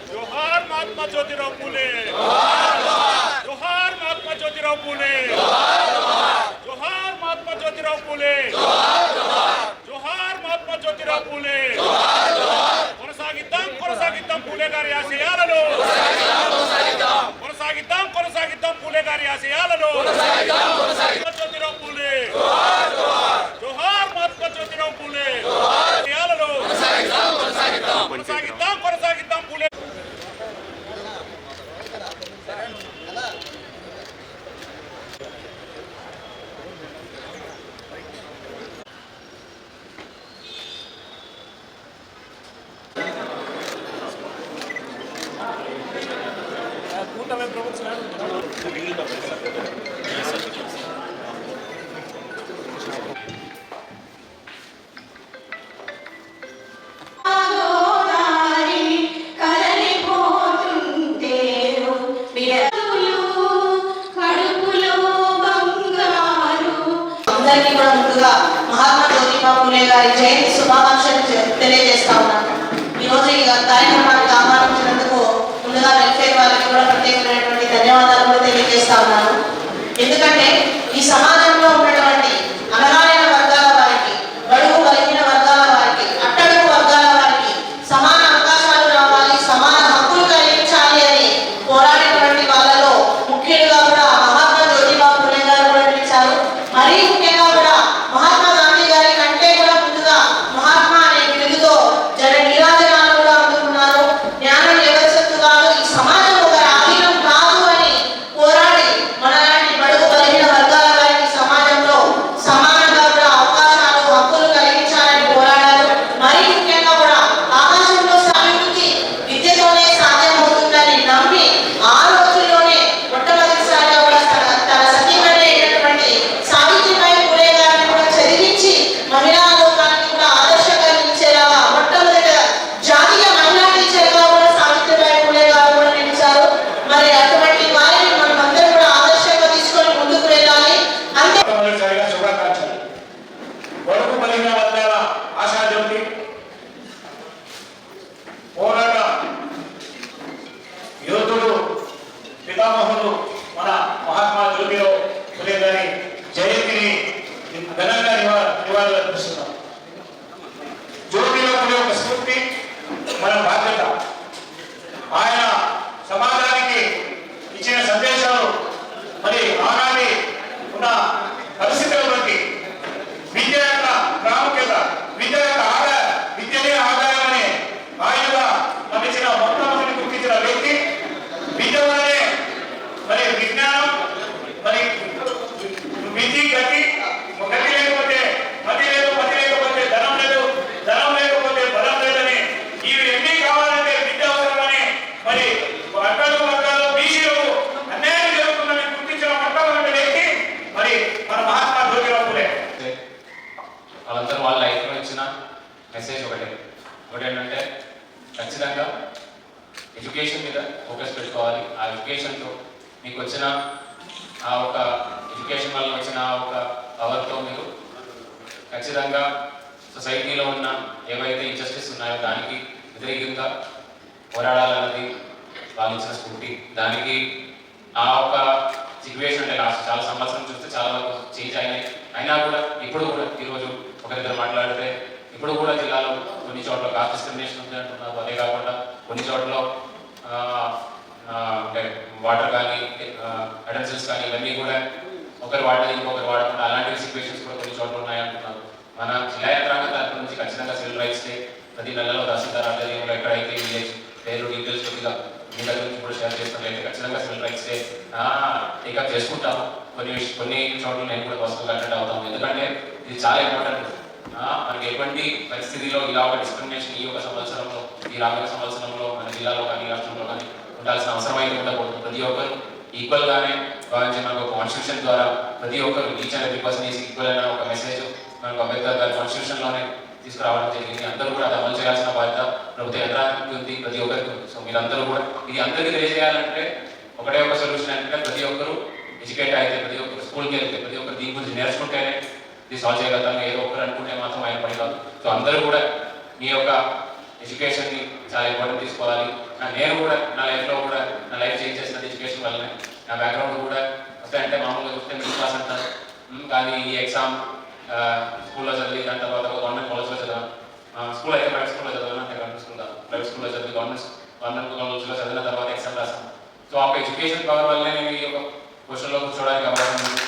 जोहार महात्मा ज्योतिराव फुले, जोहार महात्मा ज्योतिराव फुले, जोहार महात्मा ज्योतिराव फुले, जोहार महात्मा ज्योतिराव फुले. కొనసాగిద్దాం ఫులే గారి ఆశయాలను, కొనసాగిద్దాం ఫులే గారి ఆశయాలను. జ్యోతిరావు ఫులే, జోహార్ మహాత్మా జ్యోతిరావు ఫులే ఆశయాలను కొనసాగిద్దాం ఫులే. అందరికీ కూడా ముందుగా మహాత్మా జ్యోతిరావు ఫులే గారి జయంతి శుభాకాంక్షలు తెలియజేస్తా ఉన్నాను. ఈరోజు ఈ కార్యక్రమానికి ఆహ్వానించినందుకు ముందుగా వెల్ఫేర్ వారికి కూడా ప్రత్యేకమైనటువంటి ధన్యవాదాలు కూడా తెలియజేస్తా ఉన్నాను. ఎందుకంటే ఈ సమాజంలో ఉన్నటువంటి అనగారిన వర్గాల వారికి, బడుగు బలహీన వర్గాల వారికి, అట్టడుగు వర్గాల వారికి సమాన అవకాశాలు రావాలి, సమాన హక్కులు కలిగించాలి అని పోరాడినటువంటి వాళ్ళలో ముఖ్యులుగా కూడా మహాత్మా జ్యోతిరావు ఫులే గారు కూడా నిలిచారు. మరీ ముఖ్యంగా కూడా మహాత్మా గాంధీ గారి కంటే కూడా ముందుగా మహాత్మా అనే బిరుదుతో జన నీరాజనాలు కూడా అందుకున్నారు. జ్ఞానం ఎవరి సొత్తు కాదు, ఈ సమాజం ఒక ఆధీనం కాదు అని పోరాడి మనలాంటి బడుగు బలహీన వర్గాల వారికి సమాజంలో సమానంగా కూడా అవకాశాలు హక్కులు కలిగించాలని పోరాడారు. మరీ ముఖ్యంగా కూడా ఆకాశంలో అభివృద్ధి విద్యతోనే సాధ్యమవుతుందని నమ్మి ఆ రోజుల్లోనే మొట్టమొదటిసారిగా కూడా తన సతీమణి అయినటువంటి సావిత్రిబాయి ఫులే గారిని కూడా చదివించి మహిళా లోకానికి కూడా ఆదర్శంగా నిలిచేలాగా మొట్టమొదటి జాతీయ మహిళా టీచర్గా కూడా సావిత్రిబాయి ఫులే గారు కూడా నిలిచారు. మరి అటువంటి వారిని మనం అందరం కూడా ఆదర్శంగా తీసుకొని ముందుకు వెళ్ళాలి. అంతే శుభాకాంక్షలు. బడుగు బలహీన వర్గాల ఆశాజ్యోతి, పోరాట యోధుడు, పితామహుడు మన మహాత్మా జ్యోతిరావు ఫులే గారి జయంతిని ఘనంగా నివాళులు అర్పిస్తున్నాం. జ్యోతిరావు ఫులే ఒక స్ఫూర్తి, మన బాధ్యత. ఆయన సమాజానికి ఇచ్చిన సందేశాలు మరి ఆనాటి ఉన్న పరిస్థితులను బట్టి విద్య యొక్క ప్రాముఖ్యత, విద్య యొక్క విద్యనే ఆదాయమని ఆయనగా మనకిచ్చిన మొట్టమొదటి గుర్తించిన వ్యక్తి. విద్య వల్లనే మరి విజ్ఞానం, మరి విధి గతి, గతి లేకపోతే మతి లేదు, మతి లేకపోతే ధనం లేదు, ధనం లేకపోతే బలం లేదని, ఇవి ఎన్ని కావాలంటే విద్య అవసరమని మరి అట్టడుగు వర్గాల్లో బీసీలకు అన్యాయం జరుగుతుందని గుర్తించిన మొట్టమొదటి వ్యక్తి మరి మన మహాత్మా జ్యోతిరావు ఫులే. వాళ్ళందరూ వాళ్ళ లైఫ్లో ఇచ్చిన మెసేజ్ ఒకటేంటంటే ఖచ్చితంగా ఎడ్యుకేషన్ మీద ఫోకస్ పెట్టుకోవాలి. ఆ ఎడ్యుకేషన్తో మీకు వచ్చిన ఆ ఒక ఎడ్యుకేషన్ వల్ల వచ్చిన ఆ ఒక పవర్తో మీరు ఖచ్చితంగా సొసైటీలో ఉన్న ఏవైతే ఇంజస్టిస్ ఉన్నాయో దానికి వ్యతిరేకంగా పోరాడాలన్నది వాళ్ళు ఇచ్చిన స్ఫూర్తి. దానికి ఆ ఒక సిచ్యువేషన్ అంటే లాస్ట్ చాలా సంవత్సరం చూస్తే చాలా వరకు చేంజ్ అయినాయి. అయినా కూడా ఇప్పుడు కూడా ఈరోజు ఒకరిద్దరు మాట్లాడితే ఇప్పుడు కూడా జిల్లాలో కొన్ని చోట్ల కాస్ట్ డిస్క్రిమినేషన్ ఉంది అంటున్నారు. అదే కాకుండా కొన్ని చోట్ల అంటే వాటర్ కానీ అటెన్సిల్స్ కానీ ఇవన్నీ కూడా ఒకరు వాడేది ఇంకొకరు వాడకుండా అలాంటి సిచ్యువేషన్స్ కూడా కొన్ని చోట్ల ఉన్నాయంటున్నారు. మన జిల్లా యంత్రాంగం తరఫు నుంచి ఖచ్చితంగా సివిల్ రైట్స్ డే ప్రతి నెలలో తహసీల్దార్ ఆధ్వర్యంలో ఎక్కడైతే విలేజ్ పేరు డీటెయిల్స్ కొద్దిగా మీ దగ్గర నుంచి కూడా షేర్ చేస్తున్నట్లయితే ఖచ్చితంగా సివిల్ రైట్స్ డే టేకప్ చేసుకుంటాము. కొన్ని చోట్ల నేను కూడా వస్తువులు అటెండ్ అవుతాము. ఎందుకంటే ఇది చాలా ఇంపార్టెంట్. మనకి ఎటువంటి పరిస్థితిలో ఇలా ఒక డిస్క్రిమినేషన్ ఈ ఒక సంవత్సరంలో, ఈ రాబోయే సంవత్సరంలో మన జిల్లాలో కానీ రాష్ట్రంలో కానీ ఉండాల్సిన అవసరం అయితే ఉండకూడదు. ప్రతి ఒక్కరు ఈక్వల్గానే భావించి మనకు కాన్స్టిట్యూషన్ ద్వారా ప్రతి ఒక్కరు each and every person is equal అయిన ఒక మెసేజ్ మనకు అంబేద్కర్ గారి కాన్స్టిట్యూషన్లోనే తీసుకురావడం జరిగింది. అందరూ కూడా అది అమలు చేయాల్సిన బాధ్యత ప్రభుత్వ యంత్రాంగానికి ఉంది, ప్రతి ఒక్కరికి ఉంది. సో మీరందరూ కూడా ఇది అందరికీ తెలియజేయాలంటే ఒకటే ఒక సొల్యూషన్ ఏంటంటే ప్రతి ఒక్కరు ఎడ్యుకేట్ అయితే, ప్రతి ఒక్కరు స్కూల్కి వెళ్తే, ప్రతి ఒక్కరు దీని గురించి నేర్చుకుంటేనే ఇది సాల్వ్ చేయగలుగుతాం. ఏదో ఒక్కరు అనుకుంటే మాత్రం ఆయన పని కాదు. సో అందరూ కూడా మీ యొక్క ఎడ్యుకేషన్ని చాలా ఇంపార్టెంట్ తీసుకోవాలి. నేను కూడా నా లైఫ్లో కూడా నా లైఫ్ చేంజ్ చేసిన ఎడ్యుకేషన్ వల్లనే. నా బ్యాక్గ్రౌండ్ కూడా వస్తాయంటే మామూలుగా చూస్తే మిడిల్ క్లాస్ అంటారు, కానీ ఈ ఎగ్జామ్ స్కూల్లో చదివి దాని తర్వాత గవర్నమెంట్ కాలేజ్లో చదివాను. స్కూల్ అయితే ప్రైవేట్ స్కూల్లో చదివాను, అంటే గవర్నమెంట్ స్కూల్ కాదు, ప్రైవేట్ స్కూల్లో చదివి గవర్నమెంట్ కాలేజ్లో చదివిన తర్వాత ఎగ్జామ్ రాసాను. సో ఆ ఎడ్యుకేషన్ పవర్ వల్లనే నేను ఈ యొక్క క్వశ్చన్లో కూర్చోడానికి అవకాశం ఉంది.